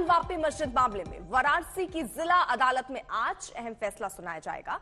वापी मस्जिद मामले में वाराणसी की जिला अदालत में आज अहम फैसला सुनाया जाएगा।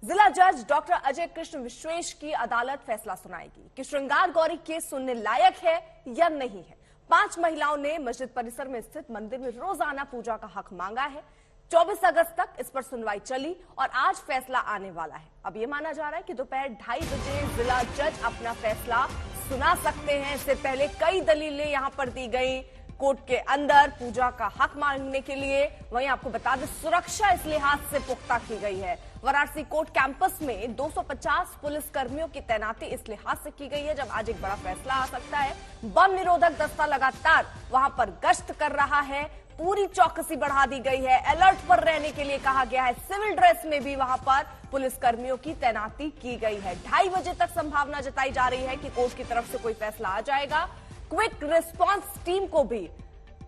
जिला जज डॉक्टर अजय कृष्ण विश्वेश की अदालत फैसला सुनाएगी कि श्रृंगार गौरी केस सुनने लायक है या नहीं है। 5 महिलाओं ने मस्जिद परिसर में स्थित मंदिर में रोजाना पूजा का हक मांगा है। 24 अगस्त तक इस पर सुनवाई चली और आज फैसला आने वाला है। अब ये माना जा रहा है कि दोपहर 2:30 बजे जिला जज अपना फैसला सुना सकते हैं। इससे पहले कई दलीलें यहां पर दी गई कोर्ट के अंदर पूजा का हक मांगने के लिए। वहीं आपको बता दें, सुरक्षा इस लिहाज से पुख्ता की गई है। वाराणसी कोर्ट कैंपस में 250 पुलिस कर्मियों की तैनाती इस लिहाज से की गई है, जब आज एक बड़ा फैसला आ सकता है। बम निरोधक दस्ता लगातार वहां पर गश्त कर रहा है। पूरी चौकसी बढ़ा दी गई है। अलर्ट पर रहने के लिए कहा गया है। सिविल ड्रेस में भी वहां पर पुलिस कर्मियों की तैनाती की गई है। 2:30 बजे तक संभावना जताई जा रही है कि कोर्ट की तरफ से कोई फैसला आ जाएगा। क्विक रिस्पांस टीम को भी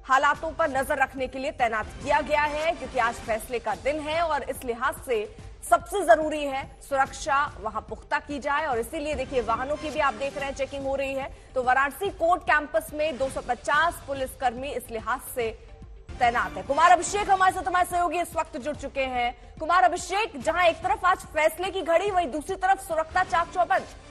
हालातों पर नजर रखने के लिए तैनात किया गया है, क्योंकि आज फैसले का दिन है और इस लिहाज से सबसे जरूरी है सुरक्षा वहां पुख्ता की जाए। और इसीलिए देखिए, वाहनों की भी आप देख रहे हैं चेकिंग हो रही है। तो वाराणसी कोर्ट कैंपस में 250 पुलिसकर्मी इस लिहाज से तैनात है। कुमार अभिषेक हमारे साथ हमारे सहयोगी इस वक्त जुड़ चुके हैं। कुमार अभिषेक, जहां एक तरफ आज फैसले की घड़ी, वहीं दूसरी तरफ सुरक्षा चाक चौबंद।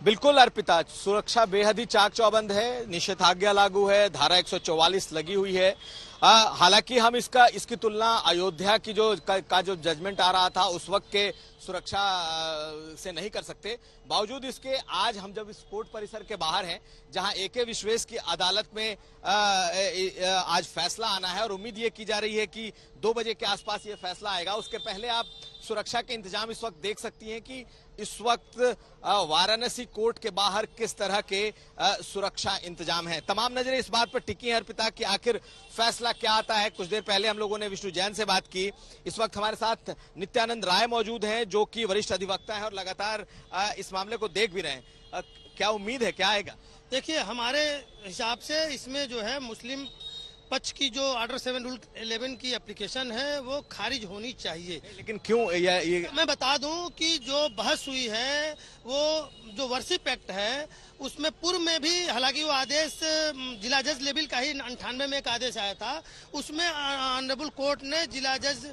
बिल्कुल अर्पिता, सुरक्षा बेहद ही चाक चौबंद है। निषेधाज्ञा लागू है, धारा 144 लगी हुई है। हालांकि हम इसकी तुलना अयोध्या की जो जजमेंट आ रहा था उस वक्त के सुरक्षा से नहीं कर सकते। बावजूद इसके आज हम जब इस कोर्ट परिसर के बाहर हैं, जहां एके विश्वेश की अदालत में आज फैसला आना है और उम्मीद ये की जा रही है कि 2 बजे के आसपास ये फैसला आएगा। उसके पहले आप सुरक्षा के इंतजाम इस वक्त देख सकती हैं कि इस वक्त वाराणसी कोर्ट के बाहर किस तरह के सुरक्षा इंतजाम है। तमाम नजरें इस बात पर टिकी हैं अर्पिता कि आखिर फैसला क्या आता है। कुछ देर पहले हम लोगों ने विष्णु जैन से बात की। इस वक्त हमारे साथ नित्यानंद राय मौजूद हैं, जो कि वरिष्ठ अधिवक्ता हैं और लगातार इस मामले को देख भी रहे हैं। क्या उम्मीद है, क्या आएगा? देखिए, हमारे हिसाब से इसमें जो है मुस्लिम पक्ष की जो ऑर्डर 7 रूल 11 की एप्लीकेशन है वो खारिज होनी चाहिए। लेकिन क्यों? ये मैं बता दूं कि जो बहस हुई है वो जो वर्शिप एक्ट है उसमें पूर्व में भी, हालांकि वो आदेश जिला जज लेवल का ही 98 में एक आदेश आया था। उसमें ऑनरेबल कोर्ट ने, जिला जज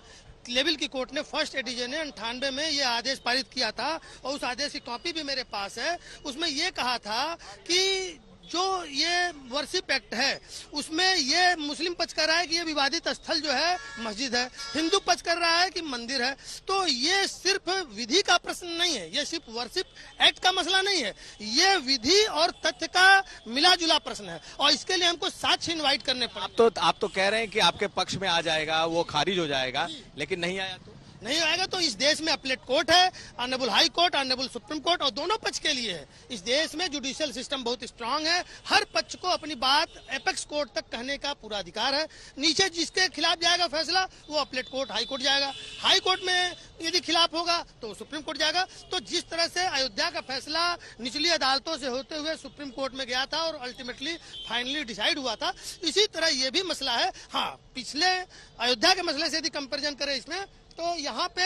लेवल की कोर्ट ने, फर्स्ट एडिशन ने 98 में ये आदेश पारित किया था और उस आदेश की कॉपी भी मेरे पास है। उसमें ये कहा था कि जो ये वर्शिप एक्ट है उसमें ये मुस्लिम पक्ष कर रहा है कि ये विवादित स्थल जो है मस्जिद है, हिंदू पक्ष कर रहा है कि मंदिर है। तो ये सिर्फ विधि का प्रश्न नहीं है, ये सिर्फ वर्शिप एक्ट का मसला नहीं है, ये विधि और तथ्य का मिला जुला प्रश्न है और इसके लिए हमको साक्ष्य इन्वाइट करने पड़े। आप तो कह रहे हैं कि आपके पक्ष में आ जाएगा, वो खारिज हो जाएगा, लेकिन नहीं आया तो नहीं आएगा तो इस देश में अपीलेट कोर्ट है, honourable high court, honourable supreme court, और दोनों पक्ष के लिए है। इस देश में जुडिशियल सिस्टम बहुत स्ट्रांग है। हर पक्ष को अपनी बात एपेक्स कोर्ट तक कहने का पूरा अधिकार है। नीचे जिसके खिलाफ जाएगा फैसला वो अपीलेट कोर्ट, हाई कोर्ट जाएगा। हाई कोर्ट में यदि खिलाफ होगा तो सुप्रीम कोर्ट जाएगा। तो जिस तरह से अयोध्या का फैसला निचली अदालतों से होते हुए सुप्रीम कोर्ट में गया था और अल्टीमेटली फाइनली डिसाइड हुआ था, इसी तरह ये भी मसला है। हाँ, पिछले अयोध्या के मसले से यदि कंपेरिजन करें इसमें, तो यहाँ पे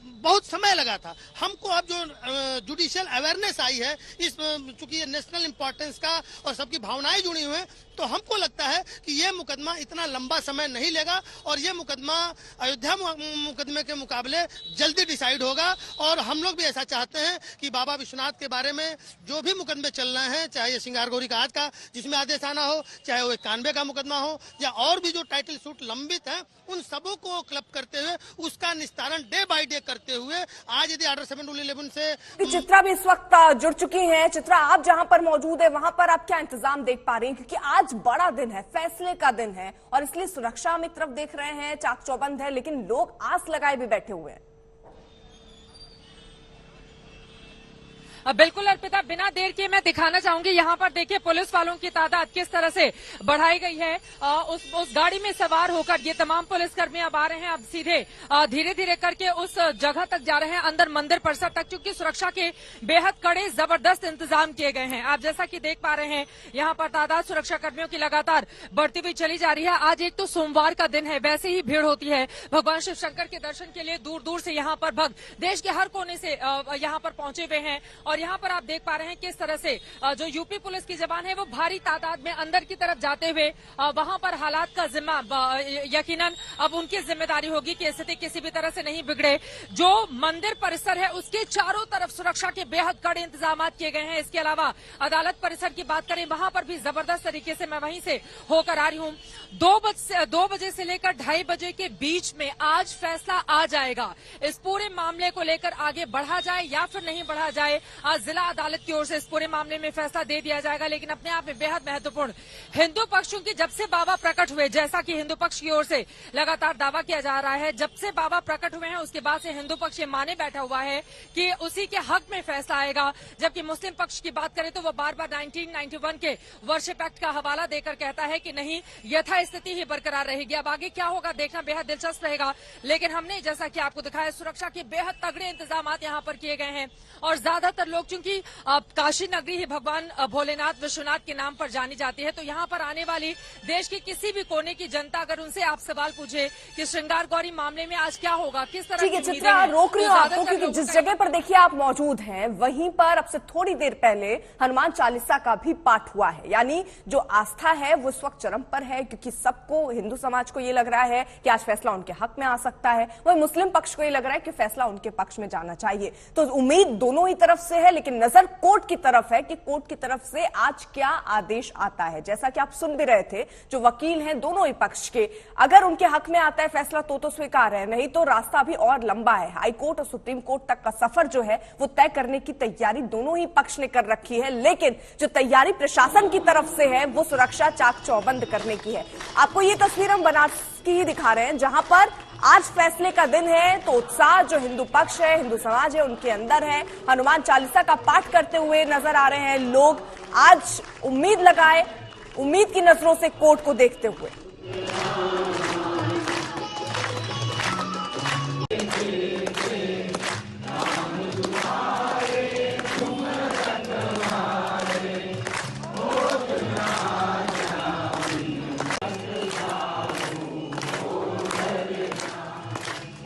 बहुत समय लगा था। हमको अब जो जुडिशियल अवेयरनेस आई है, इस चूंकि ये नेशनल इंपॉर्टेंस का और सबकी भावनाएं जुड़ी हुई हैं, तो हमको लगता है कि ये मुकदमा इतना लंबा समय नहीं लेगा और ये मुकदमा अयोध्या मुकदमे के मुकाबले जल्दी डिसाइड होगा। और हम लोग भी ऐसा चाहते हैं कि बाबा विश्वनाथ के बारे में जो भी मुकदमे चल रहे हैं, चाहे ये श्रृंगार गौरी का आज का जिसमें आदेश आना हो, चाहे वो 91 का मुकदमा हो, या और भी जो टाइटल सूट लंबित है, उन सबों को क्लब करते हुए उसका निस्तारण डे बाय डे करते हुए आज यदि ऑर्डर 7 रूल 11 से चित्रा भी इस वक्त जुड़ चुकी हैं। चित्रा, आप जहां पर मौजूद है वहां पर आप क्या इंतजाम देख पा रही हैं? क्योंकि आज बड़ा दिन है, फैसले का दिन है और इसलिए सुरक्षा हम एक तरफ देख रहे हैं चाक चौबंद है, लेकिन लोग आस लगाए भी बैठे हुए हैं। बिल्कुल अर्पिता, बिना देर किए मैं दिखाना चाहूंगी यहाँ पर देखिए पुलिस वालों की तादाद किस तरह से बढ़ाई गई है। उस गाड़ी में सवार होकर ये तमाम पुलिसकर्मी अब आ रहे हैं। अब सीधे धीरे धीरे करके उस जगह तक जा रहे हैं, अंदर मंदिर परिसर तक, क्योंकि सुरक्षा के बेहद कड़े जबरदस्त इंतजाम किए गए हैं। आप जैसा कि देख पा रहे हैं यहाँ पर तादाद सुरक्षा कर्मियों की लगातार बढ़ती हुई चली जा रही है। आज एक तो सोमवार का दिन है, वैसे ही भीड़ होती है भगवान शिव शंकर के दर्शन के लिए। दूर दूर से यहाँ पर भक्त देश के हर कोने से यहाँ पर पहुंचे हुए हैं और यहाँ पर आप देख पा रहे हैं किस तरह से जो यूपी पुलिस की जवान है वो भारी तादाद में अंदर की तरफ जाते हुए वहां पर हालात का जिम्मा यकीनन अब उनकी जिम्मेदारी होगी कि स्थिति किसी भी तरह से नहीं बिगड़े। जो मंदिर परिसर है उसके चारों तरफ सुरक्षा के बेहद कड़े इंतजाम किए गए हैं। इसके अलावा अदालत परिसर की बात करें, वहां पर भी जबरदस्त तरीके से मैं वहीं से होकर आ रही हूँ। 2 बजे से लेकर 2:30 बजे के बीच में आज फैसला आ जाएगा। इस पूरे मामले को लेकर आगे बढ़ा जाए या फिर नहीं बढ़ा जाए, आज जिला अदालत की ओर से इस पूरे मामले में फैसला दे दिया जाएगा। लेकिन अपने आप में बेहद महत्वपूर्ण हिंदू पक्षों की जब से बाबा प्रकट हुए, जैसा कि हिंदू पक्ष की ओर से लगातार दावा किया जा रहा है, जब से बाबा प्रकट हुए हैं उसके बाद से हिंदू पक्ष ये माने बैठा हुआ है कि उसी के हक में फैसला आएगा। जबकि मुस्लिम पक्ष की बात करें तो वो बार बार 1991 के वर्शिप एक्ट का हवाला देकर कहता है कि नहीं, यथास्थिति ही बरकरार रहेगी। अब आगे क्या होगा देखना बेहद दिलचस्प रहेगा। लेकिन हमने जैसा कि आपको दिखाया, सुरक्षा के बेहद तगड़े इंतजाम यहाँ पर किए गए हैं और ज्यादातर लोग, चूंकि काशी नगरी ही भगवान भोलेनाथ विश्वनाथ के नाम पर जानी जाती है, तो यहाँ पर आने वाली देश के किसी भी कोने की जनता अगर उनसे आप सवाल पूछे कि श्रृंगार गौरी मामले में आज क्या होगा, किस तरह ठीक है चित्रा, रोक रही हूँ आपको क्योंकि जिस जगह पर देखिए आप मौजूद हैं वहीं पर अब से थोड़ी देर पहले हनुमान चालीसा का भी पाठ हुआ है। यानी जो आस्था है वो इस वक्त चरम पर है, क्योंकि सबको, हिंदू समाज को ये लग रहा है कि आज फैसला उनके हक में आ सकता है, वही मुस्लिम पक्ष को ये लग रहा है कि फैसला उनके पक्ष में जाना चाहिए। तो उम्मीद दोनों ही तरफ से है, लेकिन नजर कोर्ट की तरफ है कि कोर्ट की तरफ से आज क्या आदेश आता है। जैसा कि आप सुन भी रहे थे, जो वकील हैं दोनों ही पक्ष के, अगर उनके हक में आता है फैसला तो स्वीकार है, नहीं तो रास्ता अभी और लंबा है। हाई कोर्ट और सुप्रीम कोर्ट तक का सफर जो है वो तय करने की तैयारी दोनों ही पक्ष ने कर रखी है। लेकिन जो तैयारी प्रशासन की तरफ से है वो सुरक्षा चाक चौबंद करने की है। आपको ये तस्वीर हम बनारस की ही दिखा रहे हैं, जहां पर आज फैसले का दिन है तो उत्साह जो हिंदू पक्ष है, हिंदू समाज है, उनके अंदर है। हनुमान चालीसा का पाठ करते हुए नजर आ रहे हैं लोग, आज उम्मीद लगाए, उम्मीद की नजरों से कोर्ट को देखते हुए।